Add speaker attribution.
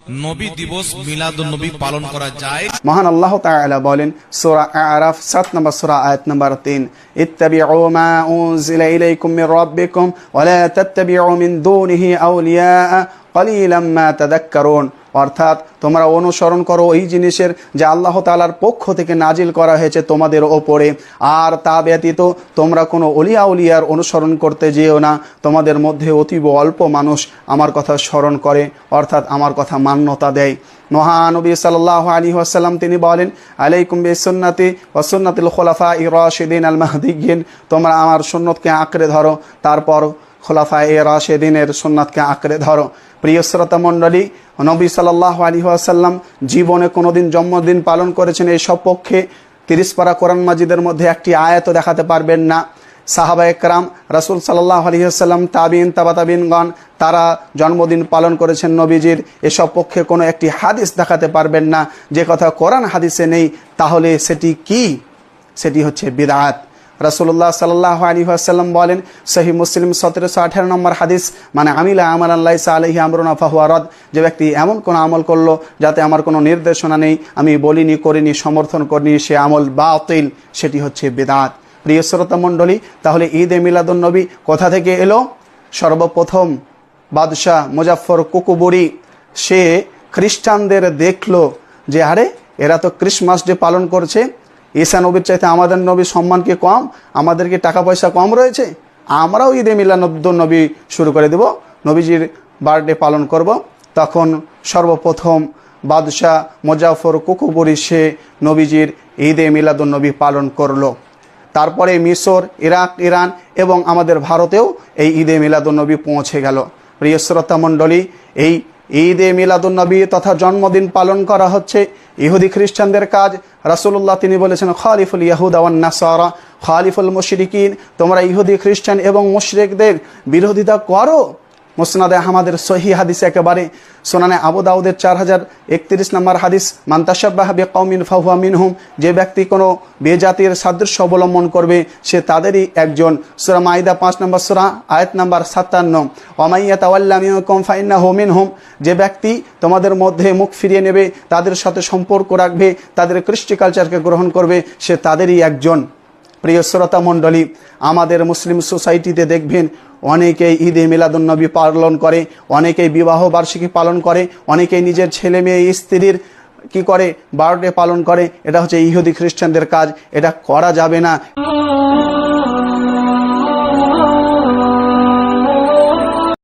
Speaker 1: নবী দিবস মিলাদুন নবী পালন করা যায়?
Speaker 2: মহান আল্লাহ তাআলা বলেন সূরা আরাফ 7 নম্বর সূরা আয়াত নম্বর 3, ইত্তাবিউ মা উনজিলা ইলাইকুম মির রাব্বিকুম ওয়া লা তাত্তাবিউ মিন দুনিহি আউলিয়া ক্বালিলাম মা তাযাক্কারুন। অর্থাৎ তোমরা অনুসরণ করো ওই জিনিসের যা আল্লাহ তাআলার পক্ষ থেকে নাজিল করা হয়েছে তোমাদের ওপরে, আর তা ব্যতীত তোমরা কোনো অলিয়া উলিয়ার অনুসরণ করতে যেও না। তোমাদের মধ্যে অতীব অল্প মানুষ আমার কথা স্মরণ করে, অর্থাৎ আমার কথা মান্যতা দেয়। মহানবী সাল্লাল্লাহু আলাইহি ওয়াসাল্লাম তিনি বলেন, আলাইকুম বিসুন্নতি ওয়া সুন্নাতিল খুলাফায়ে রাশিদিন আল মাহদিয়্যিন, তোমরা আমার সুন্নতকে আঁকড়ে ধরো, তারপর খুলাফায়ে রাশিদিনের সুন্নাতকে আঁকড়ে ধরো। প্রিয় শ্রোতা মণ্ডলী, নবী সাল্লাল্লাহু আলাইহি ওয়াসাল্লাম জীবনে কোনোদিন জন্মদিন পালন করেছেন এই সপক্ষে 30 পারা কোরআন মাজিদের মধ্যে একটি আয়াতও দেখাতে পারবেন না। সাহাবায়ে কেরাম, রাসূল সাল্লাল্লাহু আলাইহি ওয়াসাল্লাম, তাবিঈন, তাবাতাবিঈনগণ তারা জন্মদিন পালন করেছেন নবীজির, এসব পক্ষে কোনো একটি হাদিস দেখাতে পারবেন না। যে কথা কোরআন হাদিসে নেই তাহলে সেটি কি? সেটি হচ্ছে বিদআত। রাসূলুল্লাহ সাল্লাল্লাহু আলাইহি ওয়াসাল্লাম বলেন, সহিহ মুসলিম 1718 নম্বর হাদিস, মানে আমিলা আমালান লাইসা আলাইহি আমরুনা ফাহুয়া রাদ, যে ব্যক্তি এমন কোন আমল করলো যাতে আমার কোনো নির্দেশনা নেই, আমি বলিনি, করিনি, সমর্থন করিনি, সে আমল বাতিল, সেটি হচ্ছে বিদআত। প্রিয় শ্রোতা মণ্ডলী, তাহলে ঈদে মিলাদুন নবী কোথা থেকে এলো? সর্বপ্রথম বাদশাহ মুজাফফর কুকুবুরি সে খ্রিস্টানদের দেখলো যে আরে এরা তো ক্রিসমাস ডে পালন করছে, ঈসা নবীর চাইতে আমাদের নবীর সম্মান কি কম? আমাদেরকে টাকা পয়সা কম রয়েছে? আমরাও ঈদে মিলাদুন নবী শুরু করে দেব, নবীজির বার্থডে পালন করব। তখন সর্বপ্রথম বাদশাহ মুজাফফর কুকুবুরি সে নবীজির ঈদে মিলাদুন নবী পালন করলো। তারপরে মিশর, ইরাক, ইরান এবং আমাদের ভারতেও এই ঈদে মিলাদুন নবী পৌঁছে গেল। প্রিয় শ্রোতা মণ্ডলী, এই ঈদে মিলাদুন নবী তথা জন্মদিন পালন করা হচ্ছে ইহুদি খ্রিস্টানদের কাজ। রাসূলুল্লাহ তিনি বলেছেন, খালিফুল ইয়াহুদা ওয়ান নাসারা খালিফুল মুশরিকিন, তোমরা ইহুদি খ্রিস্টান এবং মুশরিকদের বিরোধিতা করো। মুসনাদে আহমদের সহিহ হাদিস, একেবারে সুনানে আবু দাউদের 4031 নম্বর হাদিস, মান তাশাব্বাহা বিকওমিন ফাহুয়া মিনহুম, যে ব্যক্তি কোনো বেজাতির সাদৃশ্য অবলম্বন করবে সে তাদেরই একজন। সূরা মাইদা 5 নম্বর সূরা আয়াত নম্বর 57, ওয়া মান ইয়াতাওয়াল্লা মিনকুম ফাইন্নাহু মিনহুম, যে ব্যক্তি তোমাদের মধ্যে মুখ ফিরিয়ে নেবে, তাদের সাথে সম্পর্ক রাখবে, তাদের কৃষ্টি কালচারকে গ্রহণ করবে, সে তাদেরই একজন। প্রিয় শ্রোতা মণ্ডলী, আমাদের মুসলিম সোসাইটিতে দেখবেন অনেকেই ঈদে মিলাদুন নবী পালন করে, অনেকেই বিবাহ বার্ষিকী পালন করে, অনেকেই নিজের ছেলে মেয়ে স্ত্রীর কি করে বার্থডে পালন করে। এটা হচ্ছে ইহুদি খ্রিস্টানদের কাজ, এটা করা যাবে না।